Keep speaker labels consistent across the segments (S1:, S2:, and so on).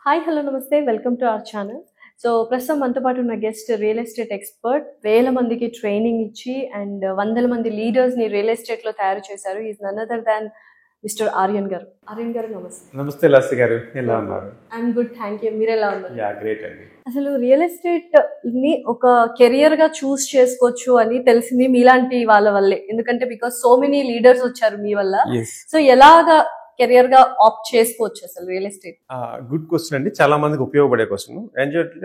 S1: Hi hello నమస్తే welcome to our channel. So ప్రస్తుతం మనతో పాటు ఉన్న గెస్ట్ రియల్ ఎస్టేట్ ఎక్స్పర్ట్, వేల మందికి ట్రైనింగ్ ఇచ్చి అండ్ వందల మంది లీడర్స్ని రియల్ ఎస్టేట్లో తయారు చేశారు. Is none other than mister Aryan గారు. ఆర్యన్ గారు నమస్తే.
S2: నమస్తే లస్సి గారు, ఎలా ఉన్నారు?
S1: I'm good, thank you. మీరు ఎలా ఉన్నారు?
S2: యా గ్రేట్ అండి.
S1: అసలు రియల్ ఎస్టేట్ ని ఒక కెరియర్ గా చూస్ చేసుకోవచ్చు అని తెలిసింది మీలాంటి వాళ్ళ వల్లే. ఎందుకంటే బికాస్ సో మెనీ లీడర్స్ వచ్చారు మీ వల్ల. సో ఎలాగా కెరియర్ గా ఆప్ట్ చేసుకోవచ్చు అసలు రియల్ ఎస్టేట్?
S2: గుడ్ క్వశ్చన్ అండి, చాలా మందికి ఉపయోగపడే క్వశ్చన్.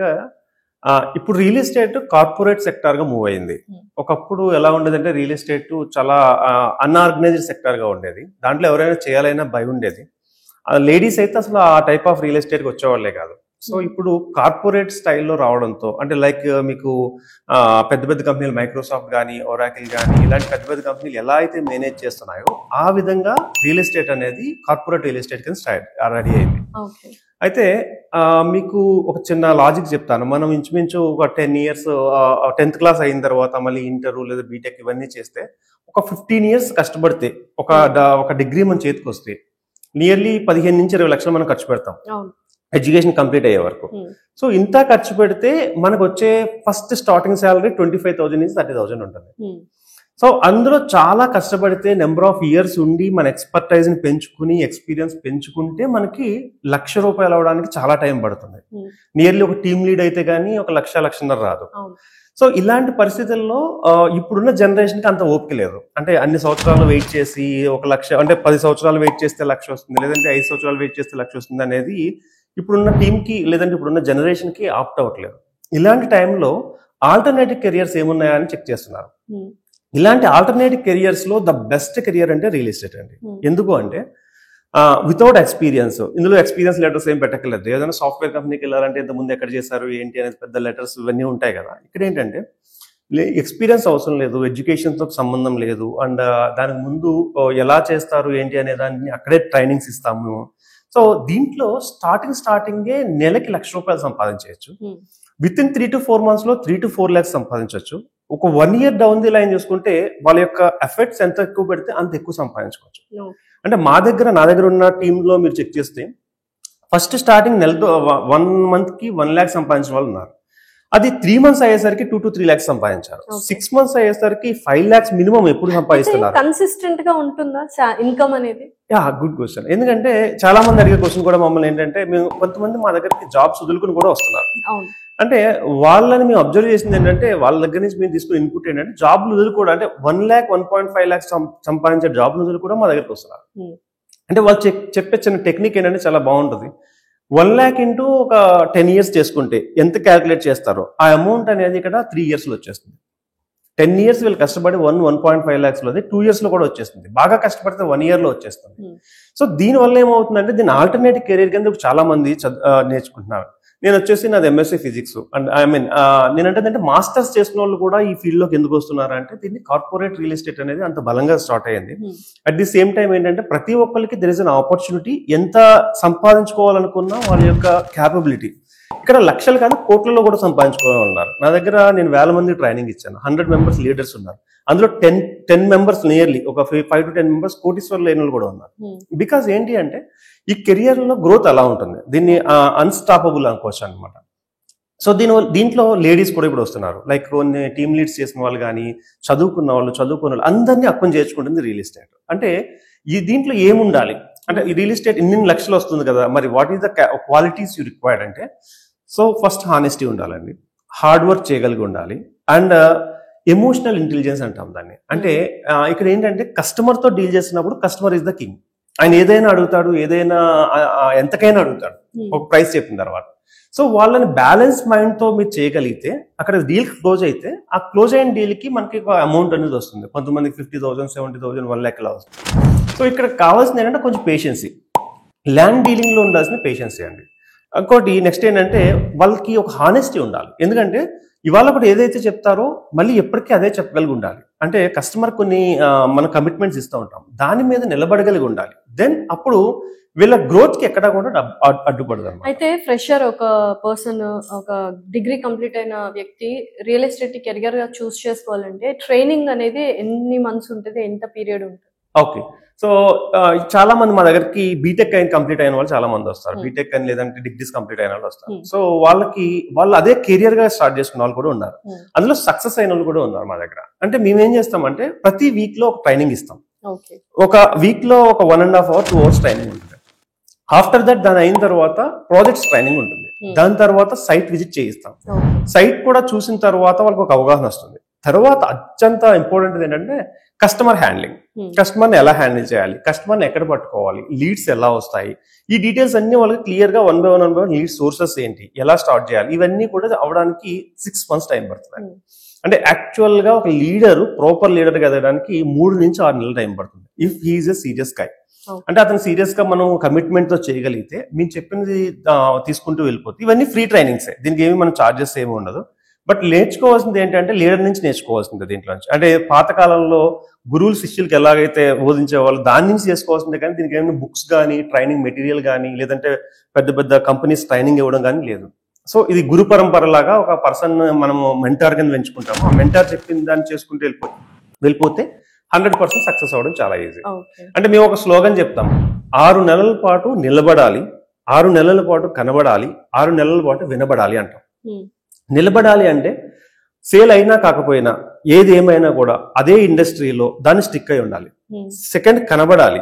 S2: గా ఇప్పుడు రియల్ ఎస్టేట్ కార్పొరేట్ సెక్టార్ గా మూవ్ అయింది. ఒకప్పుడు ఎలా ఉండేదంటే రియల్ ఎస్టేట్ చాలా అన్ఆర్గనైజ్డ్ సెక్టార్ గా ఉండేది. దాంట్లో ఎవరైనా చేయాలైనా భయం ఉండేది. లేడీస్ అయితే అసలు ఆ టైప్ ఆఫ్ రియల్ ఎస్టేట్ కి వచ్చేవాళ్లే కాదు. సో ఇప్పుడు కార్పొరేట్ స్టైల్లో రావడంతో, అంటే లైక్ మీకు పెద్ద పెద్ద కంపెనీలు మైక్రోసాఫ్ట్ కానీ, ఒరాకిల్ కానీ, ఇలాంటి పెద్ద పెద్ద కంపెనీలు ఎలా అయితే మేనేజ్ చేస్తున్నాయో ఆ విధంగా రియల్ ఎస్టేట్ అనేది కార్పొరేట్ రియల్ ఎస్టేట్ కింద రెడీ అయింది. అయితే మీకు ఒక చిన్న లాజిక్ చెప్తాను. మనం ఇంచుమించు ఒక 10 years 10th క్లాస్ అయిన తర్వాత మళ్ళీ ఇంటర్ లేదా బీటెక్ ఇవన్నీ చేస్తే ఒక 15 years కష్టపడితే ఒక డిగ్రీ మన చేతికి వస్తే నియర్లీ 15 నుంచి 20 లక్షలు మనం ఖర్చు పెడతాం ఎడ్యుకేషన్ కంప్లీట్ అయ్యే వరకు. సో ఇంత ఖర్చు పెడితే మనకు వచ్చే ఫస్ట్ స్టార్టింగ్ శాలరీ 25,000 నుంచి 30,000 ఉంటుంది. సో అందులో చాలా కష్టపడితే నెంబర్ ఆఫ్ ఇయర్స్ ఉండి మన ఎక్స్పర్టైజ్ ని పెంచుకుని ఎక్స్పీరియన్స్ పెంచుకుంటే మనకి ₹1,00,000 అవడానికి చాలా టైం పడుతుంది. నియర్లీ ఒక టీమ్ లీడ్ అయితే కానీ ఒక 1,00,000-1,50,000 రాదు. సో ఇలాంటి పరిస్థితుల్లో ఇప్పుడున్న జనరేషన్ కి అంత ఓపిక లేదు. అంటే అన్ని సంవత్సరాలు వెయిట్ చేసి 1,00,000 అంటే 10 సంవత్సరాలు వెయిట్ చేస్తే 1,00,000 వస్తుంది, లేదంటే 5 సంవత్సరాలు వెయిట్ చేస్తే 1,00,000 వస్తుంది అనేది ఇప్పుడున్న టీమ్ కి లేదంటే ఇప్పుడున్న జనరేషన్ కి ఆప్ట్ అవ్వట్లేదు. ఇలాంటి టైంలో ఆల్టర్నేటివ్ కెరియర్స్ ఏమున్నాయా అని చెక్ చేస్తున్నారు. ఇలాంటి ఆల్టర్నేటివ్ కెరియర్స్ లో ద బెస్ట్ కెరియర్ అంటే రియల్ ఎస్టేట్ అండి. ఎందుకు అంటే వితౌట్ ఎక్స్పీరియన్స్, ఇందులో ఎక్స్పీరియన్స్ లెటర్స్ ఏం పెట్టక్కర్లేదు. ఏదైనా సాఫ్ట్వేర్ కంపెనీకి వెళ్ళాలంటే ఇంతకుముందు ఎక్కడ చేశారు ఏంటి అనేది పెద్ద లెటర్స్ ఇవన్నీ ఉంటాయి కదా. ఇక్కడ ఏంటంటే ఎక్స్పీరియన్స్ అవసరం లేదు, ఎడ్యుకేషన్తో సంబంధం లేదు, అండ్ దానికి ముందు ఎలా చేస్తారు ఏంటి అనే దాన్ని అక్కడే ట్రైనింగ్స్ ఇస్తాము. సో దీంట్లో స్టార్టింగే నెలకి ₹1,00,000 సంపాదించవచ్చు. విత్ ఇన్ 3 to 4 months లో 3 to 4 lakhs సంపాదించవచ్చు. ఒక 1 year డౌన్ ది లైన్ చూసుకుంటే వాళ్ళ యొక్క ఎఫర్ట్స్ ఎంత ఎక్కువ పెడితే అంత ఎక్కువ సంపాదించుకోవచ్చు. అంటే నా దగ్గర ఉన్న టీంలో మీరు చెక్ చేస్తే ఫస్ట్ స్టార్టింగ్ నెలతో 1 month కి 1 lakh సంపాదించిన వాళ్ళు ఉన్నారు. అది 3 months అయ్యేసరికి 2 to 3 lakhs సంపాదించారు. 6 months అయ్యేసరికి 5 lakhs మినిమం ఎప్పుడు సంపాదిస్తున్నారు.
S1: కన్సిస్టెంట్ గా ఉంటుందా ఇన్కమ్ అనేది?
S2: Good question. ఎందుకంటే చాలా మంది అడిగే క్వశ్చన్ కూడా మమ్మల్ని ఏంటంటే, మేము కొంతమంది మా దగ్గరికి జాబ్స్ వదులుకుని కూడా వస్తున్నారు. అంటే వాళ్ళని మేము అబ్జర్వ్ చేసింది ఏంటంటే, వాళ్ళ దగ్గర నుంచి మేము తీసుకున్న ఇన్పుట్ ఏంటంటే జాబ్లు వదులు కూడా, అంటే 1 lakh 1.5 lakhs సంపాదించే జాబ్లు వదులు కూడా మా దగ్గరికి వస్తున్నారు. అంటే వాళ్ళు చెప్పే చిన్న టెక్నిక్ ఏంటంటే చాలా బాగుంటుంది. 1 lakh ఇంటూ ఒక 10 years చేసుకుంటే ఎంత క్యాల్కులేట్ చేస్తారో ఆ అమౌంట్ అనేది ఇక్కడ 3 years లో వచ్చేస్తుంది. 10 years వీళ్ళు కష్టపడి 1.5 lakhs లో 2 years లో కూడా వచ్చేస్తుంది. బాగా కష్టపడితే 1 year లో వచ్చేస్తుంది. సో దీని వల్ల ఏమవుతుందంటే దీని ఆల్టర్నేటివ్ కెరీర్ కింద చాలా మంది నేర్చుకుంటున్నారు. నేను వచ్చేసి నాది MSc ఫిజిక్స్ అండ్ నేనంటే మాస్టర్స్ చేసిన వాళ్ళు కూడా ఈ ఫీల్డ్ లోకి ఎందుకు వస్తున్నారు అంటే, దీన్ని కార్పొరేట్ రియల్ ఎస్టేట్ అనేది అంత బలంగా స్టార్ట్ అయ్యింది. అట్ ది సేమ్ టైం ఏంటంటే ప్రతి ఒక్కరికి దెర్ ఇస్ అన్ ఆపర్చునిటీ. ఎంత సంపాదించుకోవాలనుకున్నా వాళ్ళ యొక్క క్యాపబిలిటీ ఇక్కడ లక్షలు కాదు కోట్లలో కూడా సంపాదించుకోవాలన్నారు. నా దగ్గర నేను 1000 మంది ట్రైనింగ్ ఇచ్చాను. 100 members లీడర్స్ ఉన్నారు. అందులో 10 members నియర్లీ ఒక 5 to 10 members కోటీశ్వర్లు లేని కూడా ఉన్నారు. బికాజ్ ఏంటి అంటే ఈ కెరియర్ లో గ్రోత్ అలా ఉంటుంది. దీన్ని అన్స్టాపబుల్ అనుకోవచ్చు అనమాట. సో దీంట్లో లేడీస్ కూడా ఇప్పుడు వస్తున్నారు. లైక్ కొన్ని టీమ్ లీడ్స్ చేసిన వాళ్ళు కానీ, చదువుకున్న వాళ్ళు అందరినీ అప్పం చేర్చుకుంటుంది రియల్ ఎస్టేట్. అంటే దీంట్లో ఏముండాలి అంటే, ఈ రియల్ ఎస్టేట్ ఇన్ని లక్షలు వస్తుంది కదా, మరి what is the qualities you required అంటే, సో ఫస్ట్ హానెస్టీ ఉండాలండి, హార్డ్ వర్క్ చేయగలిగి ఉండాలి, అండ్ ఎమోషనల్ ఇంటెలిజెన్స్ అంటాం దాన్ని. అంటే ఇక్కడ ఏంటంటే కస్టమర్తో డీల్ చేసినప్పుడు కస్టమర్ ఇస్ ద కింగ్. ఆయన ఏదైనా అడుగుతాడు, ఏదైనా ఎంతకైనా అడుగుతాడు ఒక ప్రైస్ చెప్పిన తర్వాత. సో వాళ్ళని బ్యాలెన్స్ మైండ్ తో మీరు చేయగలిగితే అక్కడ డీల్ క్లోజ్ అయితే, ఆ క్లోజ్ అయిన డీల్ కి మనకి ఒక అమౌంట్ అనేది వస్తుంది. కొంతమందికి 50,000, 70,000, 1 lakh వస్తుంది. సో ఇక్కడ కావాల్సింది ఏంటంటే కొంచెం పేషెన్సీ. ల్యాండ్ డీలింగ్ లో ఉండాల్సిన పేషెన్సీ అండి. ఇంకోటి నెక్స్ట్ ఏంటంటే వాళ్ళకి ఒక హానెస్టీ ఉండాలి. ఎందుకంటే ఇవాళ ఒకటి ఏదైతే చెప్తారో మళ్ళీ ఎప్పటికీ అదే చెప్పగలిగి ఉండాలి. అంటే కస్టమర్ కొన్ని మన కమిట్మెంట్స్ ఇస్తూ ఉంటాం, దాని మీద నిలబడగలిగి ఉండాలి. దెన్ అప్పుడు వీళ్ళ గ్రోత్ కి ఎక్కడా కూడా అడ్డుపడదు.
S1: అయితే ఫ్రెషర్ ఒక పర్సన్, ఒక డిగ్రీ కంప్లీట్ అయిన వ్యక్తి రియల్ ఎస్టేట్ కెరియర్ గా చూస్ చేసుకోవాలంటే ట్రైనింగ్ అనేది ఎన్ని మంత్స్ ఉంటుంది, ఎంత పీరియడ్ ఉంటుంది?
S2: ఓకే. సో చాలా మంది మా దగ్గరికి బీటెక్ అయిన కంప్లీట్ అయిన వాళ్ళు చాలా మంది వస్తారు. బీటెక్ అని లేదంటే డిగ్రీస్ కంప్లీట్ అయిన వాళ్ళు వస్తారు. సో వాళ్ళు అదే కెరియర్ గా స్టార్ట్ చేసుకున్న వాళ్ళు కూడా ఉన్నారు. అందులో సక్సెస్ అయిన వాళ్ళు కూడా ఉన్నారు మా దగ్గర. అంటే మేము ఏం చేస్తామంటే ప్రతి వీక్ లో ఒక ట్రైనింగ్ ఇస్తాం. ఒక వీక్ లో ఒక 1.5 hours 2 hours ట్రైనింగ్ ఉంటుంది. ఆఫ్టర్ దట్ దాని అయిన తర్వాత ప్రాజెక్ట్స్ ట్రైనింగ్ ఉంటుంది. దాని తర్వాత సైట్ విజిట్ చేయిస్తాం. సైట్ కూడా చూసిన తర్వాత వాళ్ళకి ఒక అవగాహన వస్తుంది. తర్వాత అత్యంత ఇంపార్టెంట్ ఏంటంటే కస్టమర్ హ్యాండ్లింగ్. కస్టమర్ని ఎలా హ్యాండిల్ చేయాలి, కస్టమర్ని ఎక్కడ పట్టుకోవాలి, లీడ్స్ ఎలా వస్తాయి, ఈ డీటెయిల్స్ అన్ని వాళ్ళకి క్లియర్ గా 1 by 1 లీడ్ సోర్సెస్ ఏంటి, ఎలా స్టార్ట్ చేయాలి, ఇవన్నీ కూడా అవడానికి 6 months టైం పడుతుంది. అంటే యాక్చువల్ గా ఒక లీడర్ ప్రాపర్ లీడర్ గా ఎదగడానికి 3 నుంచి 6 నెలల టైం పడుతుంది. ఇఫ్ హీఈస్ ఎ సీరియస్ గై, అంటే అతను సీరియస్ గా మనం కమిట్మెంట్ తో చేయగలిగితే మేము చెప్పింది తీసుకుంటూ వెళ్ళిపోతే ఇవన్నీ ఫ్రీ ట్రైనింగ్స్. దీనికి ఏమి మనం చార్జెస్ ఏమి ఉండదు. బట్ నేర్చుకోవాల్సింది ఏంటంటే లీడర్ నుంచి నేర్చుకోవాల్సింది దీంట్లో నుంచి. అంటే పాతకాలంలో గురువులు శిష్యులకి ఎలాగైతే బోధించేవాళ్ళు దాని నుంచి చేసుకోవాల్సిందే, కానీ దీనికి ఏమైనా బుక్స్ కానీ ట్రైనింగ్ మెటీరియల్ కానీ లేదంటే పెద్ద పెద్ద కంపెనీస్ ట్రైనింగ్ ఇవ్వడం కానీ లేదు. సో ఇది గురు పరంపర లాగా ఒక పర్సన్ మనము మెంటార్ కింద పెంచుకుంటాము. ఆ మెంటార్ చెప్పిన దాన్ని చేసుకుంటూ వెళ్ళిపోతే 100% సక్సెస్ అవ్వడం చాలా ఈజీ. అంటే మేము ఒక స్లోగన్ చెప్తాం, 6 నెలల పాటు నిలబడాలి, 6 నెలల పాటు కనబడాలి, 6 నెలల పాటు వినబడాలి అంటాం. నిలబడాలి అంటే సేల్ అయినా కాకపోయినా ఏది ఏమైనా కూడా అదే ఇండస్ట్రీలో దాన్ని స్టిక్ అయి ఉండాలి. సెకండ్, కనబడాలి,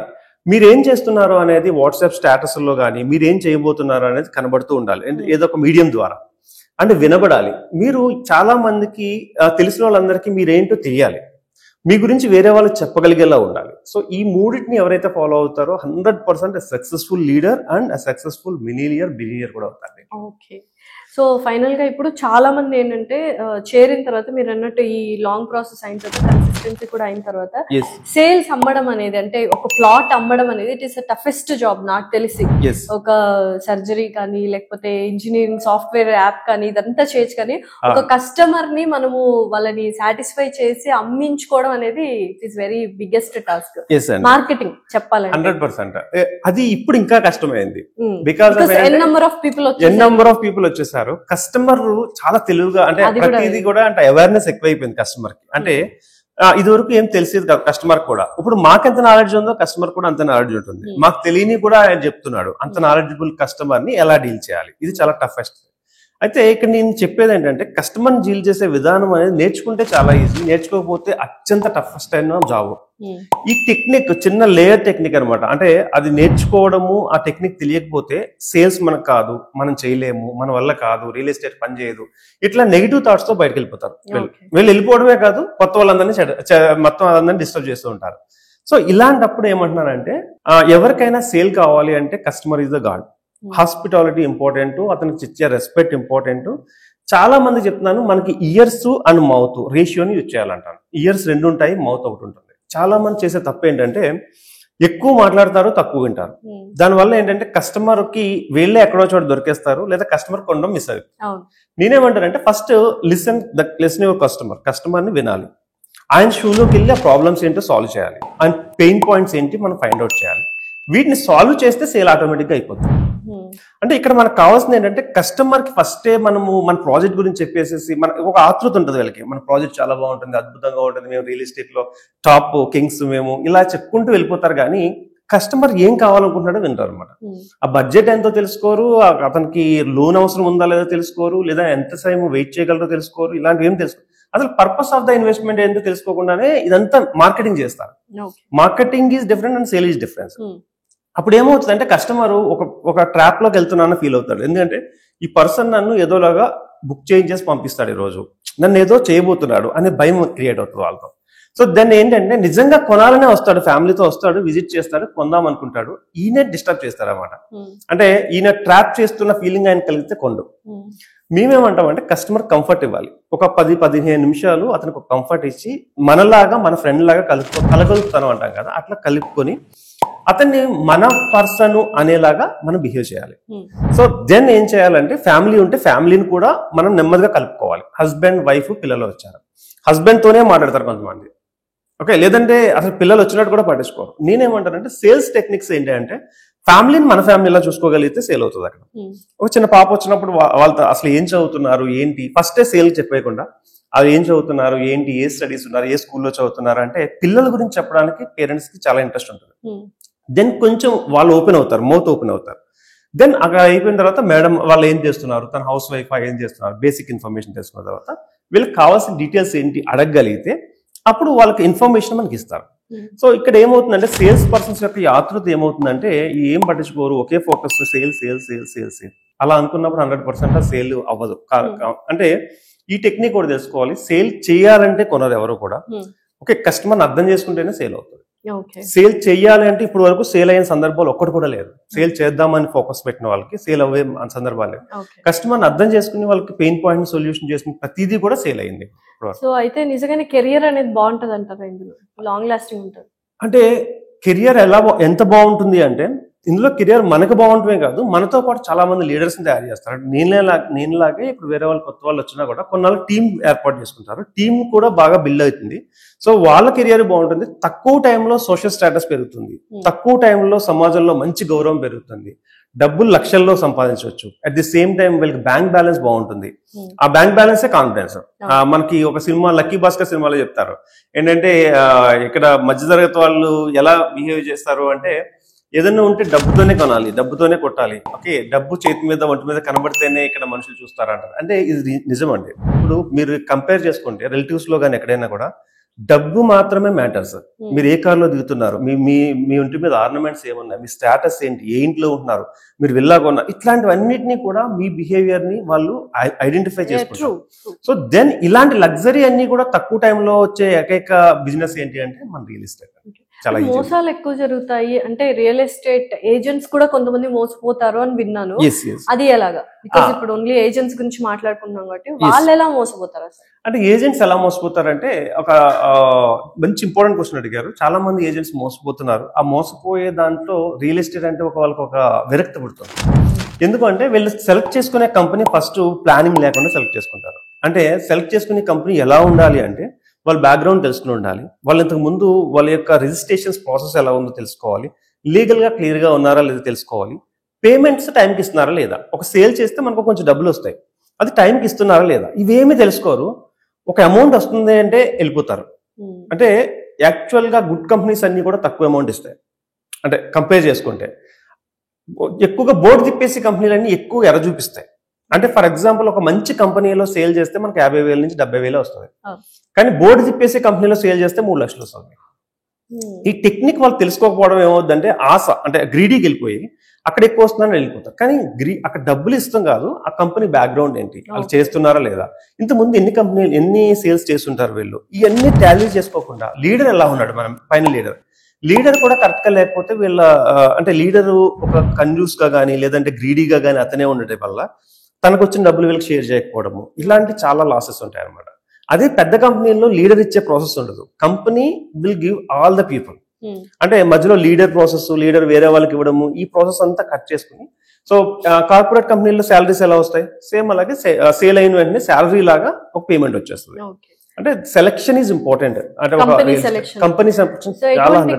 S2: మీరేం చేస్తున్నారు అనేది వాట్సాప్ స్టేటస్ లో కానీ మీరేం చేయబోతున్నారు అనేది కనబడుతూ ఉండాలి ఏదో ఒక మీడియం ద్వారా. అంటే వినబడాలి, మీరు చాలా మందికి తెలిసిన వాళ్ళందరికీ మీరేంటో తెలియాలి, మీ గురించి వేరే వాళ్ళు చెప్పగలిగేలా ఉండాలి. సో ఈ మూడింటిని ఎవరైతే ఫాలో అవుతారో 100% successful leader and successful billionaire కూడా అవుతారు.
S1: ఓకే. సో ఫైనల్ గా ఇప్పుడు చాలా మంది ఏంటంటే చేరిన తర్వాత మీరు అన్నట్టు ఈ లాంగ్ ప్రాసెస్ అయిన తర్వాత కన్సిస్టెన్సీ కూడా అయిన తర్వాత సేల్స్ అమ్మడం అనేది, అంటే ఒక ప్లాట్ అమ్మడం అనేది ఇట్ ఈస్ టఫెస్ట్ జాబ్ నాకు తెలిసి. ఒక సర్జరీ కానీ లేకపోతే ఇంజనీరింగ్ సాఫ్ట్వేర్ యాప్ కానీ ఇదంతా చేయొచ్చు, కానీ ఒక కస్టమర్ ని మనము వాళ్ళని సాటిస్ఫై చేసి అమ్మించుకోవడం అనేది it is very biggest task. Marketing చెప్పాలంటే
S2: 100%. అది ఇప్పుడు ఇంకా కష్టమైంది. Because
S1: n number of people
S2: వచ్చేసారు. కస్టమర్ చాలా తెలివిగా, అంటే ప్రతిదీ కూడా అంటే అవేర్నెస్ ఎక్కువైపోయింది కస్టమర్ కి. అంటే ఇది వరకు ఏం తెలిసేది కాదు కస్టమర్ కూడా. ఇప్పుడు మాకెంత నాలెడ్జ్ ఉందో కస్టమర్ కూడా అంత నాలెడ్జ్ ఉంటుంది. మాకు తెలియని కూడా ఆయన చెప్తున్నాడు. అంత నాలెడ్జబుల్ కస్టమర్ ని ఎలా డీల్ చేయాలి, ఇది చాలా టఫెస్ట్. అయితే ఇక్కడ నేను చెప్పేది ఏంటంటే కస్టమర్ డీల్ చేసే విధానం అనేది నేర్చుకుంటే చాలా ఈజీ, నేర్చుకోకపోతే అత్యంత టఫెస్ట్ అయిన జాబ్. ఈ టెక్నిక్ చిన్న లేయర్ టెక్నిక్ అనమాట. అంటే అది నేర్చుకోవడము, ఆ టెక్నిక్ తెలియకపోతే సేల్స్ మనకు కాదు, మనం చేయలేము, మన వల్ల కాదు, రియల్ ఎస్టేట్ పని చేయదు, ఇట్లా నెగిటివ్ థాట్స్ తో బయటకు వెళ్ళిపోతారు. వీళ్ళు వెళ్ళిపోవడమే కాదు కొత్త వాళ్ళందరినీ మొత్తం వాళ్ళందరినీ డిస్టర్బ్ చేస్తూ ఉంటారు. సో ఇలాంటప్పుడు ఏమంటున్నానంటే ఎవరికైనా సేల్ కావాలి అంటే customer is the god. Hospitality important, అతనికి ఇచ్చే రెస్పెక్ట్ ఇంపార్టెంట్. చాలా మంది చెప్తున్నాను మనకి ఇయర్స్ అండ్ మౌత్ రేషియోని యూజ్ చేయాలంటాను. ఇయర్స్ 2 ఉంటాయి, మౌత్ 1 ఉంటుంది. చాలా మంది చేసే తప్పు ఏంటంటే ఎక్కువ మాట్లాడతారు, తక్కువ వింటారు. దానివల్ల ఏంటంటే కస్టమర్ కి వీళ్ళే ఎక్కడో చోట దొరికేస్తారు, లేదా కస్టమర్ కొనడం మిస్ అవుతుంది. నేనేమంటానంటే ఫస్ట్ లిసన్ యువర్ కస్టమర్ ని వినాలి. ఆయన షూలోకి వెళ్ళి ఆ ప్రాబ్లమ్స్ ఏంటో సాల్వ్ చేయాలి, ఆయన పెయిన్ పాయింట్స్ ఏంటి మనం ఫైండ్ అవుట్ చేయాలి. వీటిని సాల్వ్ చేస్తే సేల్ ఆటోమేటిక్ గా అయిపోతుంది. అంటే ఇక్కడ మనకు కావాల్సింది ఏంటంటే కస్టమర్ కి ఫస్టే మనము మన ప్రాజెక్ట్ గురించి చెప్పేసేసి మనకు ఒక ఆతృత ఉంటుంది వీళ్ళకి, మన ప్రాజెక్ట్ చాలా బాగుంటుంది, అద్భుతంగా ఉంటుంది, మేము రియల్ ఎస్టేట్ లో టాప్ కింగ్స్ మేము, ఇలా చెప్పుకుంటూ వెళ్ళిపోతారు. కానీ కస్టమర్ ఏం కావాలనుకుంటున్నాడో వింటారు అనమాట. ఆ బడ్జెట్ ఎంతో తెలుసుకోరు, అతనికి లోన్ అవసరం ఉందా లేదో తెలుసుకోరు, లేదా ఎంత సమయం వెయిట్ చేయగలరో తెలుసుకోరు, ఇలాంటివి ఏం తెలుసుకోరు. అసలు పర్పస్ ఆఫ్ ద ఇన్వెస్ట్మెంట్ ఏంటో తెలుసుకోకుండానే ఇదంతా మార్కెటింగ్ చేస్తారు. Marketing is different and sale is difference. అప్పుడు ఏమవుతుంది అంటే కస్టమర్ ఒక ట్రాప్ లోకి వెళ్తున్నానని ఫీల్ అవుతాడు. ఎందుకంటే ఈ పర్సన్ నన్ను ఏదోలాగా బుక్ చేసి పంపిస్తాడు, ఈ రోజు నన్ను ఏదో చేయబోతున్నాడు అనే భయం క్రియేట్ అవుతుంది వాళ్ళతో. సో దాన్ని ఏంటంటే నిజంగా కొనాలనే వస్తాడు, ఫ్యామిలీతో వస్తాడు, విజిట్ చేస్తాడు, కొందాం అనుకుంటాడు, ఈయన డిస్టర్బ్ చేస్తాడు అనమాట. అంటే ఈయన ట్రాప్ చేస్తున్న ఫీలింగ్ ఆయన కలిగితే కొండు. మేమేమంటామంటే కస్టమర్ కంఫర్ట్ ఇవ్వాలి. ఒక 10-15 నిమిషాలు అతనికి ఒక కంఫర్ట్ ఇచ్చి మనలాగా మన ఫ్రెండ్ లాగా కలుపుతాను అంటాం కదా, అట్లా కలుపుకొని అతన్ని మన పర్సన్ అనేలాగా మనం బిహేవ్ చేయాలి. సో దెన్ ఏం చేయాలంటే ఫ్యామిలీ ఉంటే ఫ్యామిలీని కూడా మనం నెమ్మదిగా కలుపుకోవాలి. హస్బెండ్, వైఫ్, పిల్లలు వచ్చారు, హస్బెండ్ తోనే మాట్లాడతారు కొంతమంది, ఓకే, లేదంటే అసలు పిల్లలు వచ్చినట్టు కూడా పట్టించుకోరు. నేనేమంటానంటే సేల్స్ టెక్నిక్స్ ఏంటి అంటే ఫ్యామిలీని మన ఫ్యామిలీలా చూసుకోగలిగితే సేల్ అవుతుంది. అక్కడ ఒక చిన్న పాప వచ్చినప్పుడు వాళ్ళతో అసలు ఏం చదువుతున్నారు ఏంటి ఫస్టే సేల్ చెప్పేయకుండా అది ఏం చదువుతున్నారు, ఏంటి, ఏ స్టడీస్ ఉన్నారు, ఏ స్కూల్లో చదువుతున్నారు అంటే పిల్లల గురించి చెప్పడానికి పేరెంట్స్ కి చాలా ఇంట్రెస్ట్ ఉంటుంది. దెన్ కొంచెం వాళ్ళు ఓపెన్ అవుతారు, మౌత్ ఓపెన్ అవుతారు. దెన్ అక్కడ అయిపోయిన తర్వాత మేడం వాళ్ళు ఏం చేస్తున్నారు, తన హౌస్ వైఫ్ ఏం చేస్తున్నారు, బేసిక్ ఇన్ఫర్మేషన్ తెలుసుకున్న తర్వాత వీళ్ళకి కావాల్సిన డీటెయిల్స్ ఏంటి అడగగలిగితే అప్పుడు వాళ్ళకి ఇన్ఫర్మేషన్ మనకి ఇస్తారు. సో ఇక్కడ ఏమవుతుందంటే సేల్స్ పర్సన్స్ యొక్క ఈ ఆతృత ఏమవుతుందంటే ఏం పట్టించుకోరు, ఒకే focus sale sale sale sale sale అలా అనుకున్నప్పుడు 100% సేల్ అవ్వదు. అంటే ఈ టెక్నిక్ కూడా తెలుసుకోవాలి, సేల్ చేయాలంటే కొనరు ఎవరు కూడా. ఓకే, కస్టమర్ని అర్థం చేసుకుంటేనే సేల్ అవుతుంది. సేల్ చేయాలి అంటే ఇప్పుడు వరకు సేల్ అయిన సందర్భాలు ఒక్కటి కూడా లేదు. సేల్ చేద్దామని ఫోకస్ పెట్టిన వాళ్ళకి సేల్ అవ్వే సందర్భాలు లేదు. కస్టమర్ని అర్థం చేసుకుని వాళ్ళకి పెయిన్ పాయింట్ సొల్యూషన్ చేసుకుని ప్రతిదీ కూడా సేల్ అయింది.
S1: సో అయితే నిజంగానే కెరియర్ అనేది బాగుంటది అంటారా, ఇందులో లాంగ్ లాస్టింగ్ ఉంటుంది
S2: అంటే కెరియర్ ఎంత బాగుంటుంది అంటే ఇందులో కెరియర్ మనకు బాగుంటమే కాదు, మనతో పాటు చాలా మంది లీడర్స్ ని తయారు చేస్తారు. నేనులాగే ఇప్పుడు వేరే వాళ్ళు కొత్త వాళ్ళు వచ్చినా కూడా కొన్నాళ్ళు టీం ఏర్పాటు చేసుకుంటారు, టీం కూడా బాగా బిల్డ్ అవుతుంది. సో వాళ్ళ కెరియర్ బాగుంటుంది, తక్కువ టైంలో సోషల్ స్టేటస్ పెరుగుతుంది, తక్కువ టైంలో సమాజంలో మంచి గౌరవం పెరుగుతుంది, డబ్బులు లక్షల్లో సంపాదించవచ్చు. అట్ ది సేమ్ టైం వీళ్ళకి బ్యాంక్ బ్యాలెన్స్ బాగుంటుంది. ఆ బ్యాంక్ బ్యాలెన్సే కాన్ఫిడెన్స్. మనకి ఒక సినిమా లక్కీ భాస్కర్ సినిమాలో చెప్తారు ఏంటంటే ఇక్కడ మధ్యతరగతి వాళ్ళు ఎలా బిహేవ్ చేస్తారు అంటే ఏదన్నా ఉంటే డబ్బుతోనే కొనాలి, డబ్బుతోనే కొట్టాలి. ఓకే, డబ్బు చేతి మీద ఒంటి మీద కనబడితేనే ఇక్కడ మనుషులు చూస్తారంటారు. అంటే ఇది నిజమండి. ఇప్పుడు మీరు కంపేర్ చేసుకుంటే రిలేటివ్స్ లో కానీ ఎక్కడైనా కూడా డబ్బు మాత్రమే మ్యాటర్స్. మీరు ఏ కార్లో దిగుతున్నారు, మీ ఒంటి మీద ఆర్నమెంట్స్ ఏమున్నాయి, మీ స్టేటస్ ఏంటి, ఏ ఇంట్లో ఉంటున్నారు, మీరు వెళ్ళాకున్నారు, ఇట్లాంటివన్నిటినీ కూడా మీ బిహేవియర్ ని వాళ్ళు ఐడెంటిఫై చేసుకుంటారు. సో దెన్ ఇలాంటి లగ్జరీ అన్ని కూడా తక్కువ టైంలో వచ్చే ఏకైక బిజినెస్ ఏంటి అంటే మన రియల్ ఎస్టేట్.
S1: మోసాలు ఎక్కువ జరుగుతాయి అంటే రియల్ ఎస్టేట్ ఏజెంట్స్ కూడా కొంతమంది మోసపోతారు అని విన్నాను. అది ఎలాగా? బికాస్ ఇప్పుడు ఓన్లీ ఏజెంట్స్ గురించి మాట్లాడుకున్నాం కాబట్టి వాళ్ళు ఎలా మోసపోతారు అసలు?
S2: అంటే ఏజెంట్స్ ఎలా మోసపోతారంటే ఒక మంచి ఇంపార్టెంట్ క్వశ్చన్ అడిగారు. చాలా మంది ఏజెంట్స్ మోసపోతున్నారు. ఆ మోసపోయే దాంట్లో రియల్ ఎస్టేట్ అంటే వాళ్ళకి ఒక విరక్తి పుడుతుంది. ఎందుకంటే వీళ్ళు సెలెక్ట్ చేసుకునే కంపెనీ ఫస్ట్ ప్లానింగ్ లేకుండా సెలెక్ట్ చేసుకుంటారు. అంటే సెలెక్ట్ చేసుకునే కంపెనీ ఎలా ఉండాలి అంటే వాళ్ళ బ్యాక్గ్రౌండ్ తెలుసుకుని ఉండాలి, వాళ్ళు ఇంతకు ముందు వాళ్ళ యొక్క రిజిస్ట్రేషన్స్ ప్రాసెస్ ఎలా ఉందో తెలుసుకోవాలి, లీగల్ గా క్లియర్ గా ఉన్నారా లేదా తెలుసుకోవాలి, పేమెంట్స్ టైంకి ఇస్తున్నారా లేదా, ఒక సేల్ చేస్తే మనకు కొంచెం డబ్బులు వస్తాయి, అది టైంకి ఇస్తున్నారా లేదా, ఇవేమీ తెలుసుకోరు. ఒక అమౌంట్ వస్తుంది అంటే వెళ్ళిపోతారు. అంటే యాక్చువల్ గా గుడ్ కంపెనీస్ అన్ని కూడా తక్కువ అమౌంట్ ఇస్తాయి. అంటే కంపేర్ చేసుకుంటే ఎక్కువగా బోర్డు తిప్పేసి కంపెనీలన్నీ ఎక్కువ ఎర చూపిస్తాయి. అంటే ఫర్ ఎగ్జాంపుల్ ఒక మంచి కంపెనీలో సేల్ చేస్తే మనకు 50,000 నుంచి 70,000 వస్తుంది, కానీ బోర్డు తిప్పేసే కంపెనీలో సేల్ చేస్తే 3 లక్షలు వస్తుంది. ఈ టెక్నిక్ వాళ్ళు తెలుసుకోకపోవడం ఏమవుద్దంటే ఆశ, అంటే గ్రీడీకి వెళ్ళిపోయి అక్కడ ఎక్కువ వస్తుందని వెళ్ళిపోతారు. కానీ అక్కడ డబ్బులు ఇష్టం కాదు, ఆ కంపెనీ బ్యాక్గ్రౌండ్ ఏంటి, వాళ్ళు చేస్తున్నారా లేదా, ఇంతకుముందు ఎన్ని సేల్స్ చేస్తుంటారు వీళ్ళు, ఇవన్నీ టాలీ చేసుకోకుండా లీడర్ ఎలా ఉన్నాడు, మనం పైన లీడర్ కూడా కరెక్ట్ గా లేకపోతే వీళ్ళ అంటే లీడరు ఒక కన్జ్యూస్ గా కానీ లేదంటే గ్రీడీగా కానీ అతనే ఉండటం వల్ల తనకు వచ్చిన డబ్బులు వీళ్ళకి షేర్ చేయకపోవడము, ఇలాంటి చాలా లాసెస్ ఉంటాయి అనమాట. అదే పెద్ద కంపెనీల్లో లీడర్ ఇచ్చే ప్రాసెస్ ఉండదు. Company will give all the people. అంటే మధ్యలో లీడర్ ప్రాసెస్, లీడర్ వేరే వాళ్ళకి ఇవ్వడము, ఈ ప్రాసెస్ అంతా కట్ చేసుకుని. సో కార్పొరేట్ కంపెనీల్లో శాలరీస్ ఎలా వస్తాయి, సేమ్ అలాగే సేల్ అయిన వెంటనే శాలరీ లాగా ఒక పేమెంట్ వచ్చేస్తుంది. అంటే సెలెక్షన్ ఈజ్ ఇంపార్టెంట్. అంటే కంపెనీ సెలెక్షన్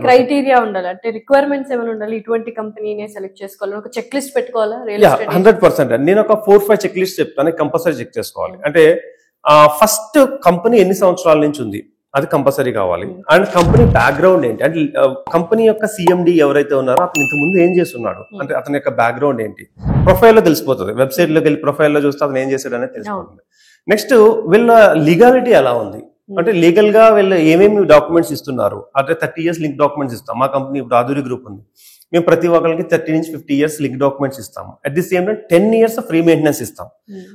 S1: క్రైటీరియా ఉండాలి, అంటే రిక్వైర్మెంట్స్ ఏమైనా ఉండాలి, ఇటువంటి కంపెనీనే సెలెక్ట్ చేసుకోవాలి, ఒక చెక్ లిస్ట్ పెట్టుకోవాలా?
S2: 100%. నేను ఒక 4-5 చెక్ లిస్ట్ చెప్తాను, కంపల్సరీ చెక్ చేసుకోవాలి. అంటే ఫస్ట్ కంపెనీ ఎన్ని సంవత్సరాల నుంచి ఉంది అది కంపల్సరీ కావాలి. అండ్ కంపెనీ బ్యాక్గ్రౌండ్ ఏంటి, అంటే కంపెనీ యొక్క సిఎండి ఎవరైతే ఉన్నారో అతను ఇంతకు ముందు ఏం చేస్తున్నాడు, అంటే అతని యొక్క బ్యాక్గ్రౌండ్ ఏంటి ప్రొఫైల్లో తెలిసిపోతుంది. వెబ్సైట్ లోకి వెళ్ళి ప్రొఫైల్లో చూస్తే అతను ఏం చేశాడు అనేది తెలిసిపోతుంది. నెక్స్ట్ వీళ్ళ లీగాలిటీ ఎలా ఉంది, అంటే లీగల్ గా వీళ్ళు ఏమేమి డాక్యుమెంట్స్ ఇస్తున్నారు. అంటే 30 years లింక్ డాక్యుమెంట్స్ ఇస్తాం. మా కంపెనీ ఇప్పుడు ఆధురి గ్రూప్ ఉంది, మేము ప్రతి ఒక్కరికి 30 నుంచి 50 years లింక్ డాక్యుమెంట్స్ ఇస్తాము. At the same time 10 years free maintenance ఇస్తాం.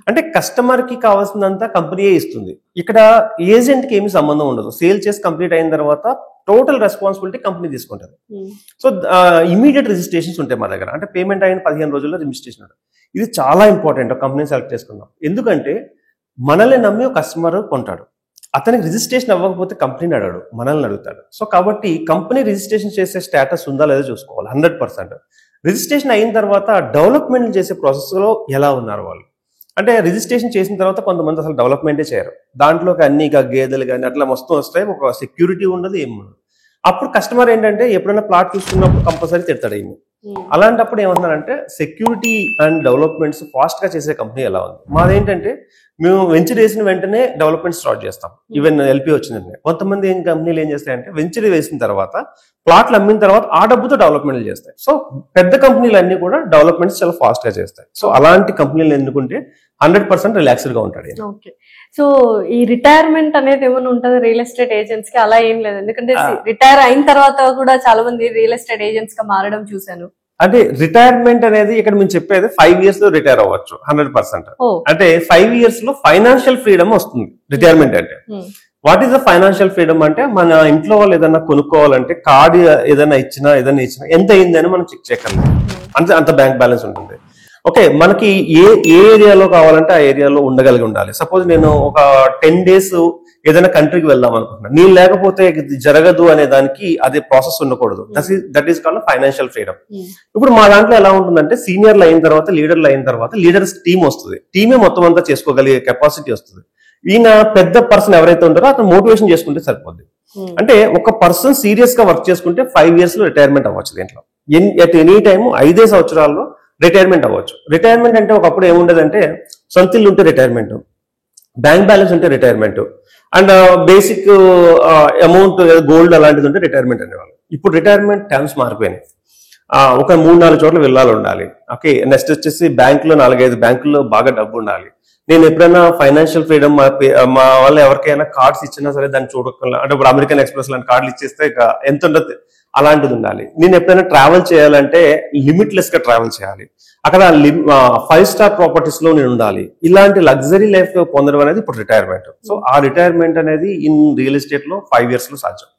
S2: అంటే కస్టమర్ కి కావాల్సినంత కంపెనీయే ఇస్తుంది. ఇక్కడ ఏజెంట్ కి ఏమి సంబంధం ఉండదు. సేల్ చేసి కంప్లీట్ అయిన తర్వాత టోటల్ రెస్పాన్సిబిలిటీ కంపెనీ తీసుకుంటుంది. సో ఇమీడియట్ రిజిస్ట్రేషన్స్ ఉంటాయి మా దగ్గర. అంటే పేమెంట్ అయిన 15 రోజుల్లో రిజిస్ట్రేషన్ ఉంటుంది. ఇది చాలా ఇంపార్టెంట్ కంపెనీ సెలెక్ట్ చేసుకుందాం. ఎందుకంటే మనల్ని నమ్మి ఒక కస్టమర్ కొంటాడు, అతనికి రిజిస్ట్రేషన్ అవ్వకపోతే కంపెనీని అడగడు, మనల్ని అడుగుతాడు. సో కాబట్టి కంపెనీ రిజిస్ట్రేషన్ చేసే స్టేటస్ ఉందా లేదో చూసుకోవాలి. 100%. రిజిస్ట్రేషన్ అయిన తర్వాత డెవలప్మెంట్ చేసే ప్రాసెస్ లో ఎలా ఉన్నారు వాళ్ళు. అంటే రిజిస్ట్రేషన్ చేసిన తర్వాత కొంతమంది అసలు డెవలప్మెంటే చేయరు, దాంట్లోకి అన్ని గేదెలు కానీ అట్లా మొత్తం వస్తాయి, ఒక సెక్యూరిటీ ఉండదు, ఏమి ఉండదు. అప్పుడు కస్టమర్ ఏంటంటే ఎప్పుడైనా ప్లాట్ చూసుకున్నప్పుడు కంపల్సరీ తిడతాడు, అలాంటప్పుడు ఏమంటున్నారంటే సెక్యూరిటీ అండ్ డెవలప్మెంట్స్ ఫాస్ట్ గా చేసే కంపెనీ ఎలా ఉంది. మాదేంటంటే మేము వెంచర్ వేసిన వెంటనే డెవలప్మెంట్ స్టార్ట్ చేస్తాం. ఈవెన్ ఎల్పీ వచ్చిందంటే కొంతమంది కంపెనీలు ఏం చేస్తాయంటే వెంచర్ వేసిన తర్వాత ప్లాట్లు అమ్మిన తర్వాత ఆ డబ్బుతో డెవలప్మెంట్లు చేస్తాయి. సో పెద్ద కంపెనీలు అన్ని కూడా డెవలప్మెంట్స్ చాలా ఫాస్ట్ గా చేస్తాయి. సో అలాంటి కంపెనీలు ఎన్నుకుంటే 100% రిలాక్స్డ్ గా ఉంటాడు.
S1: ఓకే. సో ఈ రిటైర్మెంట్ అనేది ఏమైనా ఉంటుంది రియల్ ఎస్టేట్ ఏజెంట్స్ కి? అలా ఏం లేదు, ఎందుకంటే రిటైర్ అయిన తర్వాత కూడా చాలా మంది రియల్ ఎస్టేట్ ఏజెంట్స్ గా మారడం చూశాను.
S2: అంటే రిటైర్మెంట్ అనేది ఇక్కడ మేము చెప్పేది 5 years లో రిటైర్ అవ్వచ్చు 100%. అంటే 5 years లో ఫైనాన్షియల్ ఫ్రీడమ్ వస్తుంది రిటైర్మెంట్ అంటే. What is the financial freedom అంటే మన ఇంట్లో వాళ్ళు ఏదైనా కొనుక్కోవాలంటే కార్డు ఏదైనా ఇచ్చినా ఎంత అయిందని మనం చెక్ చేయగలం. అంత బ్యాంక్ బ్యాలెన్స్ ఉంటుంది. ఓకే, మనకి ఏ ఏరియాలో కావాలంటే ఆ ఏరియాలో ఉండగలిగి ఉండాలి. సపోజ్ నేను ఒక 10 days ఏదైనా కంట్రీకి వెళ్దాం అనుకుంటున్నాను, నేను లేకపోతే జరగదు అనే దానికి అదే ప్రాసెస్ ఉండకూడదు. That is called financial freedom. ఇప్పుడు మా దాంట్లో ఎలా ఉంటుందంటే సీనియర్లు అయిన తర్వాత లీడర్స్ టీమ్ వస్తుంది. టీమే మొత్తం అంతా చేసుకోగలిగే కెపాసిటీ వస్తుంది. ఈయన పెద్ద పర్సన్ ఎవరైతే ఉంటారో అతను మోటివేషన్ చేసుకుంటే సరిపోద్ది. అంటే ఒక పర్సన్ సీరియస్ గా వర్క్ చేసుకుంటే 5 years లో రిటైర్మెంట్ అవ్వచ్చు. దీంట్లో ఎట్ ఎనీ టైమ్ 5 సంవత్సరాల్లో రిటైర్మెంట్ అవ్వచ్చు. రిటైర్మెంట్ అంటే ఒకప్పుడు ఏముండదంటే సొంత ఇల్లు ఉంటే రిటైర్మెంట్, బ్యాంక్ బ్యాలెన్స్ ఉంటే retirement, and basic amount gold అలాంటిది ఉంటే రిటైర్మెంట్ అనేవాళ్ళు. ఇప్పుడు రిటైర్మెంట్ టర్మ్స్ మారిపోయినాయి. ఒక 3-4 చోట్ల వెళ్ళాలి ఉండాలి. ఓకే, నెక్స్ట్ వచ్చేసి బ్యాంకులో 4-5 బ్యాంకుల్లో బాగా డబ్బు ఉండాలి. నేను ఎప్పుడైనా ఫైనాన్షియల్ ఫ్రీడమ్ మా వాళ్ళు ఎవరికైనా కార్డ్స్ ఇచ్చినా సరే దాన్ని చూడకుండా, అంటే ఇప్పుడు అమెరికన్ ఎక్స్ప్రెస్ లాంటి కార్డులు ఇచ్చేస్తే ఎంత ఉండదు అలాంటిది ఉండాలి. నేను ఎప్పుడైనా ట్రావెల్ చేయాలంటే లిమిట్లెస్ గా ట్రావెల్ చేయాలి. అక్కడ 5 star ప్రాపర్టీస్ లో నేను ఉండాలి. ఇలాంటి లగ్జరీ లైఫ్ పొందడం అనేది ఇప్పుడు రిటైర్మెంట్. సో ఆ రిటైర్మెంట్ అనేది ఇన్ రియల్ ఎస్టేట్ లో 5 years లో సాధ్యం.